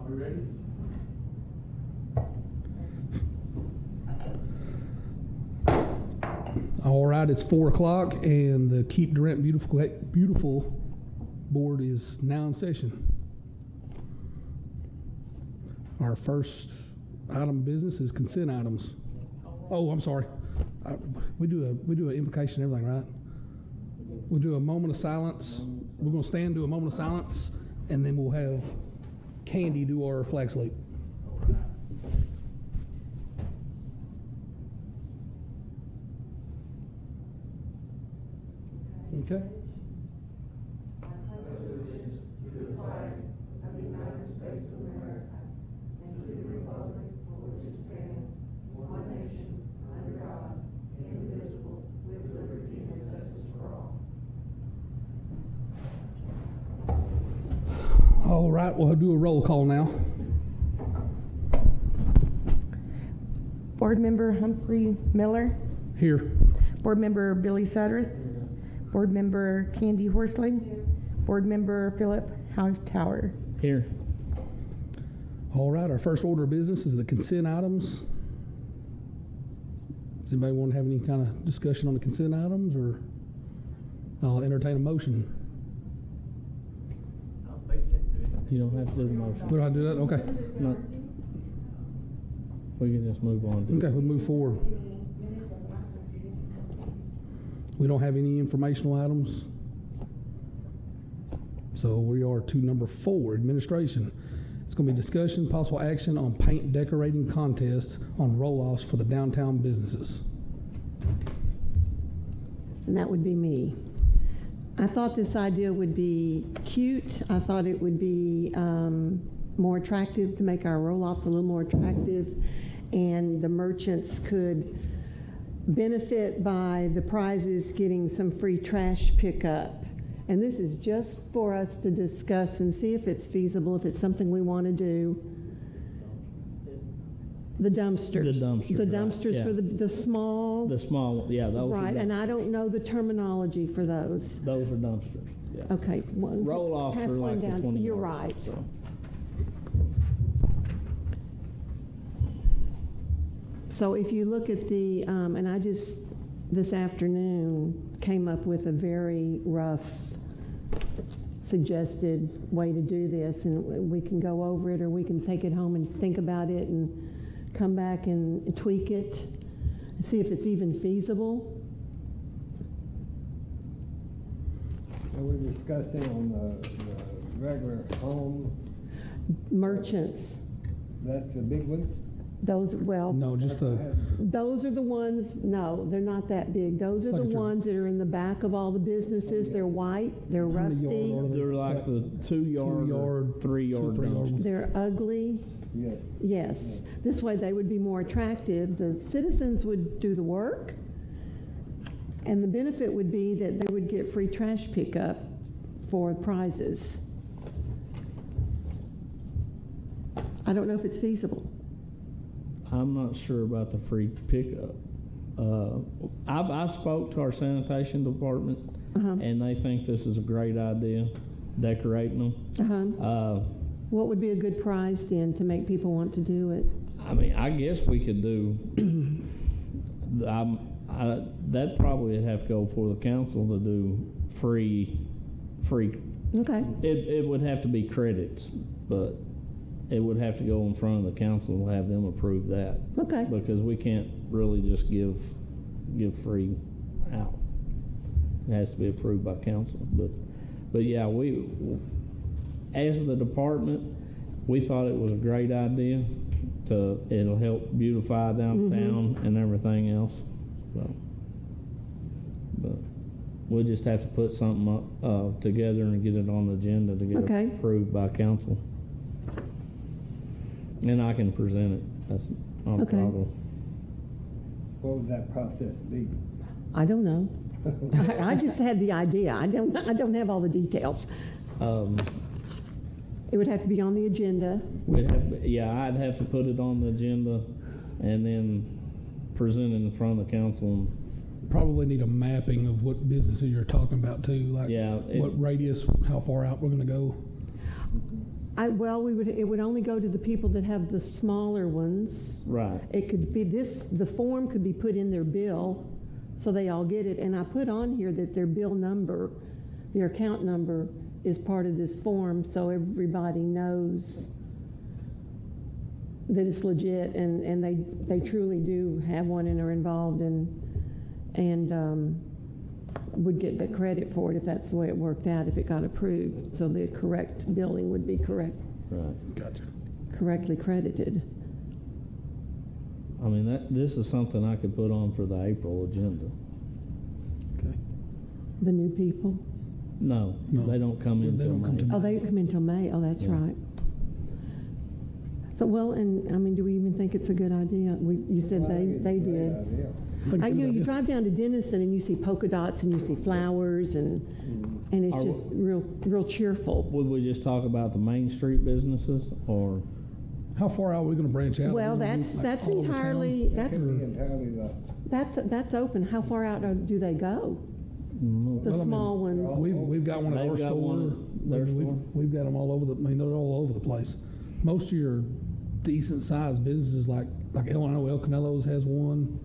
Are we ready? All right, it's 4 o'clock, and the Keep Durant Beautiful board is now in session. Our first item of business is consent items. Oh, I'm sorry. We do an invocation and everything, right? We'll do a moment of silence. We're going to stand, do a moment of silence, and then we'll have Candy do our flag salute. Okay. All right, we'll do a roll call now. Board Member Humphrey Miller. Here. Board Member Billy Sutterth. Board Member Candy Horsley. Board Member Philip Hightower. Here. All right, our first order of business is the consent items. Does anybody want to have any kind of discussion on the consent items, or I'll entertain a motion? You don't have to do the motion. Do I do that? Okay. No. We can just move on. Okay, we'll move forward. We don't have any informational items. So we are to number 4, administration. It's going to be discussion, possible action on paint decorating contest on roll-offs for the downtown businesses. And that would be me. I thought this idea would be cute. I thought it would be more attractive, to make our roll-offs a little more attractive, and the merchants could benefit by the prizes getting some free trash pickup. And this is just for us to discuss and see if it's feasible, if it's something we want to do. The dumpsters. The dumpsters, right. for the small. The small, yeah, those Right, are and I don't know the terminology for those. those are dumpsters. Yeah. Okay. Roll-offs pass are one like the down. 20 You're yards, right. So. So if you look at the, and I just, this afternoon, came up with a very rough suggested way to do this, and we can go over it, or we can take it home and think about it and come back and tweak it and see if it's even feasible. So we're discussing on the regular home, Merchants, that's the big one? those, well, No, just the, those are the ones, no, they're not that big. Those are the Like a ones that are in the back of all the businesses. They're white, they're How many rusty, yard are they? They're like the 2-yard, 2-yard, 3-yard 3-yard dumpsters. ones. they're ugly. Yes. Yes, this way they would be more attractive. The citizens would do the work, and the benefit would be that they would get free trash pickup for prizes. I don't know if it's feasible. I'm not sure about the free pickup. I spoke to our sanitation department, and they think this is a great idea, decorating them. What would be a good prize then to make people want to do it? I mean, I guess we could do, that probably would have to go for the council to do free. Okay, It would have to be credits, but it would have to go in front of the council and have them approve that. okay. Because we can't really just give free out. It has to be approved by council. But yeah, we, as the department, we thought it was a great idea. It'll help beautify downtown and everything else. So, but we'll just have to put something up, together and get it on the agenda to get Okay. it approved by council. And I can present it. That's not a Okay. problem. What would that process be? I don't know. I just had the idea. I don't have all the details. It would have to be on the agenda. I'd have to put it on the agenda and then present it in front of the council. probably need a mapping of what businesses you're talking about too, like Yeah, what radius, how far out we're gonna go. It would only go to the people that have the smaller ones. Right. It could be the form could be put in their bill, so they all get it. And I put on here that their bill number, their account number, is part of this form, so everybody knows that it's legit, and they truly do have one and are involved and would get the credit for it if that's the way it worked out, if it got approved. So the correct billing would be Right. Gotcha. correctly credited. I mean, this is something I could put on for the April agenda. Okay. The new people? No, No. they don't come in They till don't come May. till Oh, they come in till May. Oh, that's Yeah. right. So, well, and I mean, do we even think it's a good idea? You said Well, I think it's a they great did. idea. I think it's a You good know, you idea. drive down to Denison and you see polka dots and you see flowers and it's Are we- just real cheerful. Would we just talk about the Main Street businesses, or? How far out are we gonna branch out? Well, Are we gonna do, that's all over town? entirely, That can be entirely that's open. How far out do they go? The Well, I mean, small ones? We've got one at They've our got store. one at their store? We've got them all over they're all over the place. Most of your decent sized businesses like I know El Canelo's has one.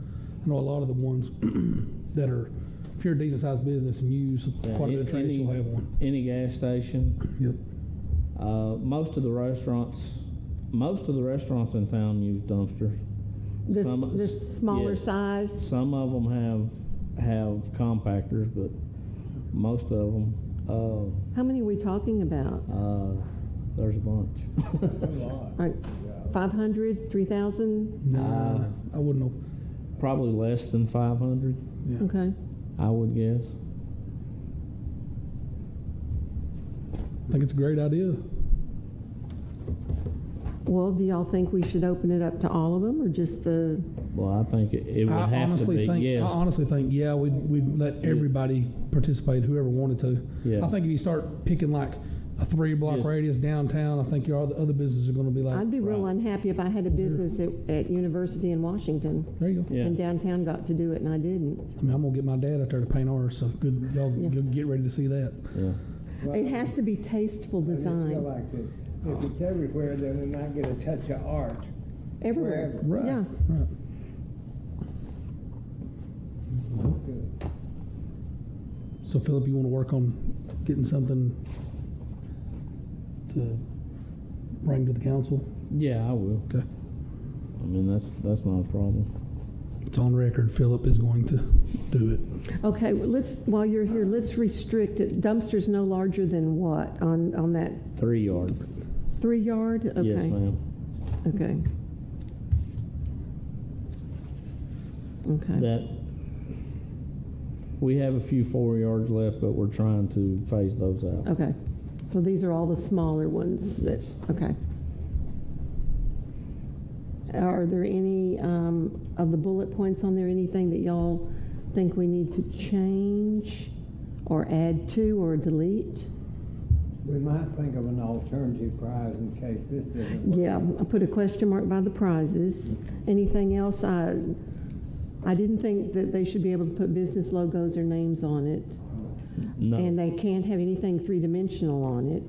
I know a lot of the ones that are, if you're a decent sized business and use quite a bit of trash, you'll have one. Any gas station. Yep. Most of the restaurants in town use dumpsters. This smaller yes. size? Some of them have compactors, but most of them, How many are we talking about? there's a bunch. a lot. Like 500, 3,000? Nah, I wouldn't know. Probably less than 500, Yeah. Okay. I would guess. I think it's a great idea. Well, do y'all think we should open it up to all of them or just the, Well, I think it would I have to honestly be, think, yes. I honestly think, yeah, we'd let everybody participate, whoever wanted to. Yeah. I think if you start picking like a 3-block Just- radius downtown, I think the other businesses are gonna be like, I'd be real Right. unhappy if I had a business at University in Washington there you go. Yeah. and downtown got to do it and I didn't. I mean, I'm gonna get my dad out there to paint ours, so good, y'all Yeah. get ready to see that. Yeah. Well, It has to be tasteful I just feel design. like that if it's everywhere, then it might get a touch of art. Everywhere. wherever. Right, Yeah. right. Good. So Philip, you wanna work on getting something to bring to the council? Yeah, I will. Okay. I mean, that's not a problem. It's on record, Philip is going to do it. Okay, well, while you're here, let's restrict it. Dumpsters no larger than what on that 3 yard. 3 yard? Okay. Yes, ma'am. Okay. Okay. That, we have a few 4 yards left, but we're trying to phase those out. Okay. So these are all the smaller ones that, okay. Are there any of the bullet points on there, anything that y'all think we need to change or add to or delete? We might think of an alternative prize in case this doesn't work. Yeah, I put a question mark by the prizes. Anything else? I didn't think that they should be able to put business logos or names on it. No. And they can't have anything three-dimensional on it.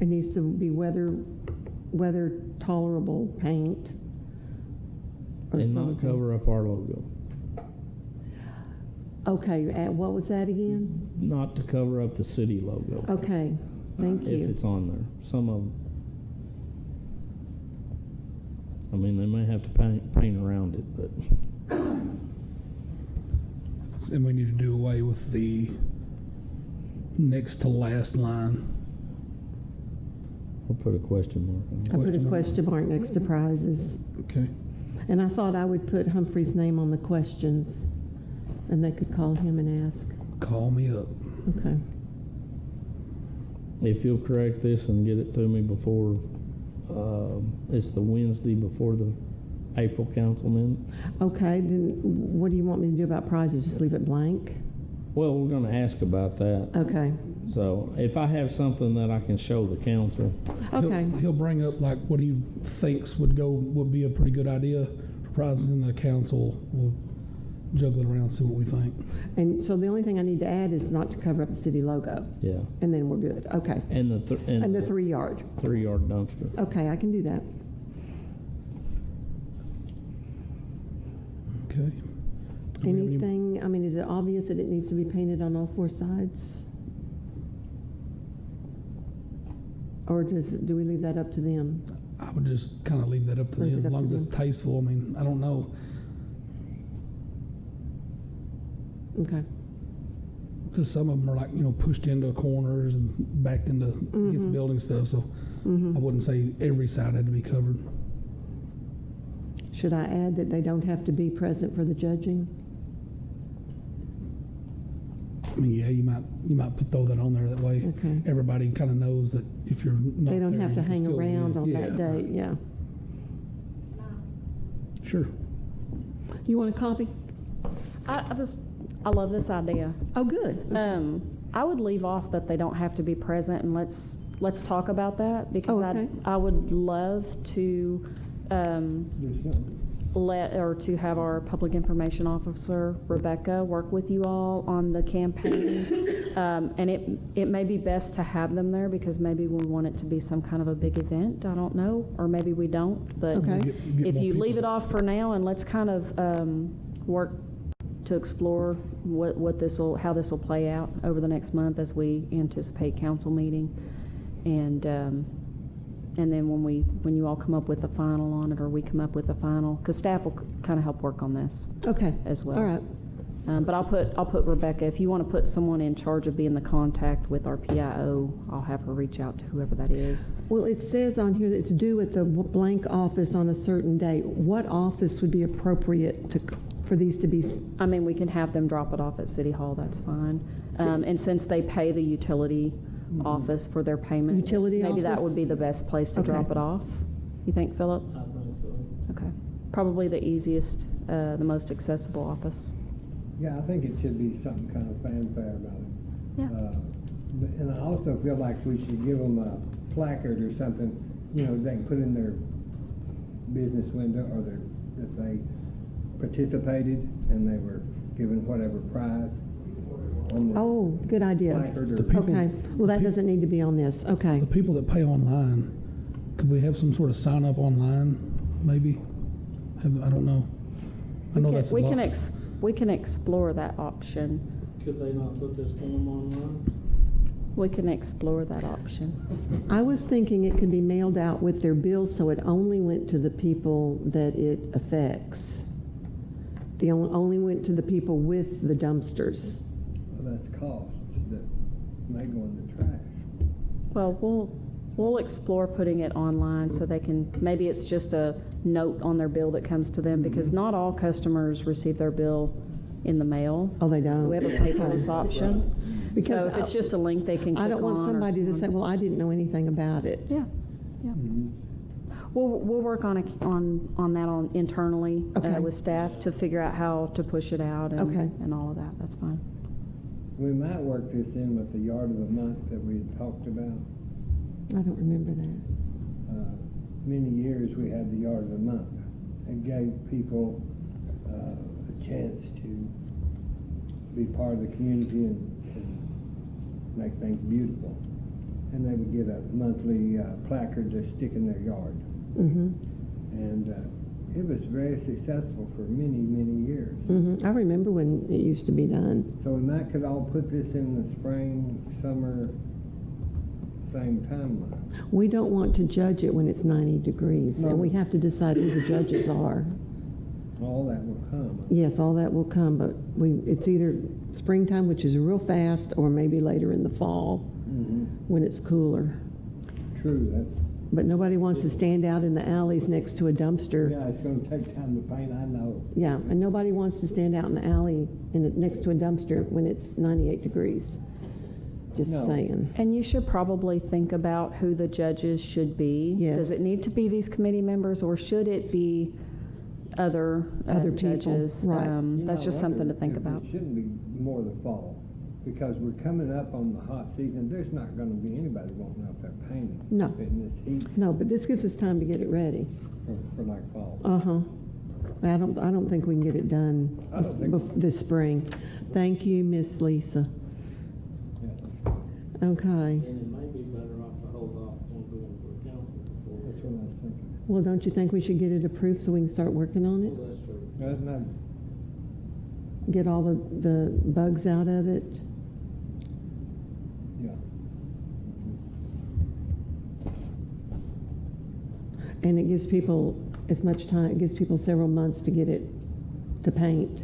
It needs to be weather tolerable paint or And not something. cover up our logo. Okay, what was that again? Not to cover up the city logo. Okay, thank If you. it's on there. Some of them. I mean, they may have to paint around it, but And we need to do away with the next to last line. we'll put a question mark on it. I put a question mark next to prizes. Okay. And I thought I would put Humphrey's name on the questions, and they could call him and ask. Call me up. Okay. If you'll correct this and get it to me before, it's the Wednesday before the April council meeting. Okay, then what do you want me to do about prizes? Just leave it blank? Well, we're gonna ask about that. Okay, So if I have something that I can show the council, okay. He'll bring up like what he thinks would be a pretty good idea for prizes, and the council will juggle it around and see what we think. And so the only thing I need to add is not to cover up the city logo, Yeah. and then we're good. Okay. And And the 3 yard. 3-yard dumpster. Okay, I can do that. Okay. Do we have any- Anything, I mean, is it obvious that it needs to be painted on all 4 sides? Or do we leave that up to them? I would just kind of leave that up to Leave them, it as up long to as it's them. tasteful. I mean, I don't know. Okay. Because some of them are like, pushed into corners and backed into against building stuff. So I wouldn't say every side had to be covered. Should I add that they don't have to be present for the judging? I mean, yeah, you might throw that on there that way. Okay. Everybody kind of knows that if you're not They don't there, have to you can hang still around win. on Yeah, that day, right. yeah. Sure. You want a copy? I love this idea. Oh, good. I would leave off that they don't have to be present, and let's talk about that, because Oh, okay. I would love to Do something. to have our public information officer, Rebecca, work with you all on the campaign. And it may be best to have them there, because maybe we want it to be some kind of a big event, I don't know, or maybe we don't, but Okay. Get if more you people. leave it off for now, and let's kind of work to explore how this will play out over the next month as we anticipate council meeting, and then when you all come up with a final on it, or we come up with a final, because staff will kind of help work on this Okay. as well. All right. But I'll put Rebecca, if you want to put someone in charge of being the contact with our PIO, I'll have her reach out to whoever that is. Well, it says on here that it's due at the blank office on a certain date. What office would be appropriate for these to be? I mean, we can have them drop it off at City Hall, that's fine. And since they pay the utility office for their payment. Utility maybe that office? would be the best place to Okay. drop it off. You think, Philip? I think so. Okay. Probably the easiest, the most accessible office. Yeah, I think it should be something kind of fanfare about it. Yeah. And I also feel like we should give them a placard or something, they can put in their business window, or that they participated and they were given whatever prize on the Oh, good idea. placard or. The people- Okay. Well, that the doesn't need to be on this. Okay. The people that pay online, could we have some sort of sign up online, maybe? I don't know. I know that's a We lot. can explore that option. Could they not put this form online? We can explore that option. I was thinking it could be mailed out with their bills, so it only went to the people that it affects. Only went to the people with the dumpsters. Well, that's cost that may go in the trash. Well, we'll explore putting it online so they can, maybe it's just a note on their bill that comes to them, because not all customers receive their bill in the mail. Oh, they don't? We have a paperless option. Because So if it's just a link they can click on. I don't want or somebody to say, someone- well, I didn't know anything about it. Yeah. We'll work on that internally Okay. with staff to figure out how to push it out Okay. and all of that. That's fine. We might work this in with the yard of the month that we had talked about. I don't remember that. Many years we had the yard of the month. It gave people a chance to be part of the community and make things beautiful. And they would get a monthly placard to stick in their yard. Mm-hmm. And it was very successful for many, many years. Mm-hmm. I remember when it used to be done. So we might could all put this in the spring, summer, same timeline. We don't want to judge it when it's 90 degrees, No. and we have to decide who the judges are. All that will come. Yes, all that will come, but it's either springtime, which is real fast, or maybe later in the fall Mhm. when it's cooler. True, that's, But nobody wants to stand out in the alleys next to a dumpster. yeah, it's gonna take time to paint, I know. Yeah, and nobody wants to stand out in the alley next to a dumpster when it's 98 degrees. Just No. saying. And you should probably think about who the judges should be. Does Yes. it need to be these committee members, or should it be other Other people, judges? right. That's just something to think If about. It shouldn't be more the fall, because we're coming up on the hot season. There's not gonna be anybody wanting out there painting. No. In this heat No, but this gives us time to get it ready. for like fall. Uh-huh. I don't think we can get it done I don't think- this spring. Thank you, Miss Lisa. Yeah, Okay. And it may be better off to hold off on going for council before. that's what I was thinking. Well, don't you think we should get it approved so we can start working on it? Well, that's true. That's not, Get all the bugs out of it? yeah. And it gives people as much time, it gives people several months to get it to paint.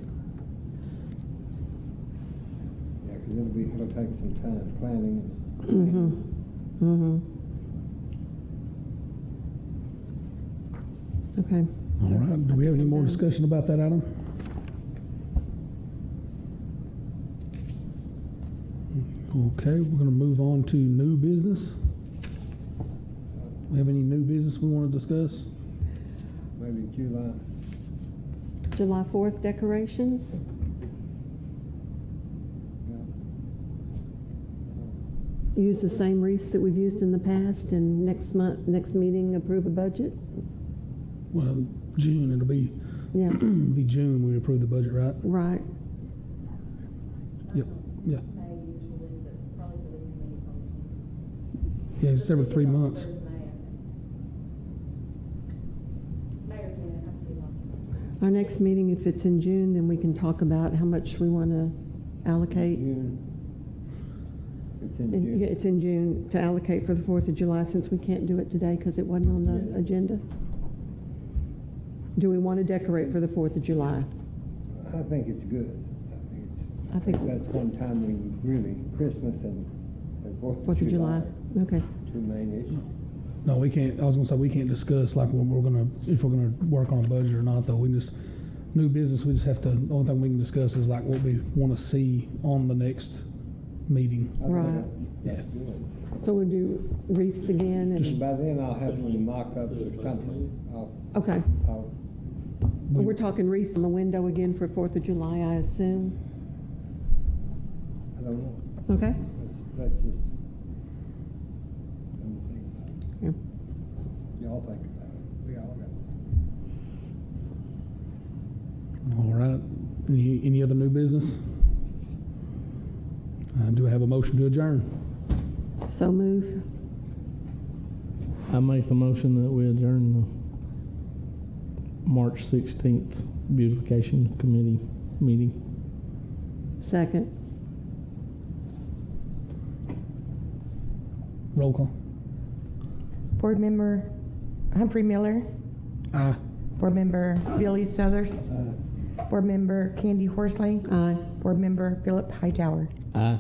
Yeah, because it'll take some time planning. Mm-hmm. Mm-hmm. Okay. All right, do we have any more discussion about that item? Okay, we're gonna move on to new business. We have any new business we want to discuss? Maybe July. July 4th decorations? Yeah. Use the same wreaths that we've used in the past, and next meeting, approve a budget? Well, June, it'll be, Yeah, be June, we approve the budget, right? right. Yep, yeah. May usually, but probably for this committee, probably. Yeah, it's every 3 months. Our next meeting, if it's in June, then we can talk about how much we want to allocate. June. It's in And, June. yeah, it's in June to allocate for the 4th of July, since we can't do it today because it wasn't on the agenda. Do we want to decorate for the 4th of July? I think it's good. I think That's one time we really, Christmas and 4th 4th of July. Okay. Two main issues. No, we can't, I was gonna say, we can't discuss like when we're gonna, if we're gonna work on a budget or not, though. We just, new business, we just have to, the only thing we can discuss is like what we wanna see on the next meeting. I think Right. That's good. So we'll do wreaths again Just and, by then I'll have some mock-ups or something. okay. I'll, We're talking wreaths on the window again for 4th of July, I assume? I don't know. Okay? Let's just, let me think about it. Yeah. Y'all think about it. We all got it. All right, any other new business? Do I have a motion to adjourn? So move. I make the motion that we adjourn the March 16th beautification committee meeting. Second. Roll call. Board Member Humphrey Miller, Aye. Board Member Billy Southers, Board Member Candy Horsley, Aye. Board Member Philip Hightower. Aye.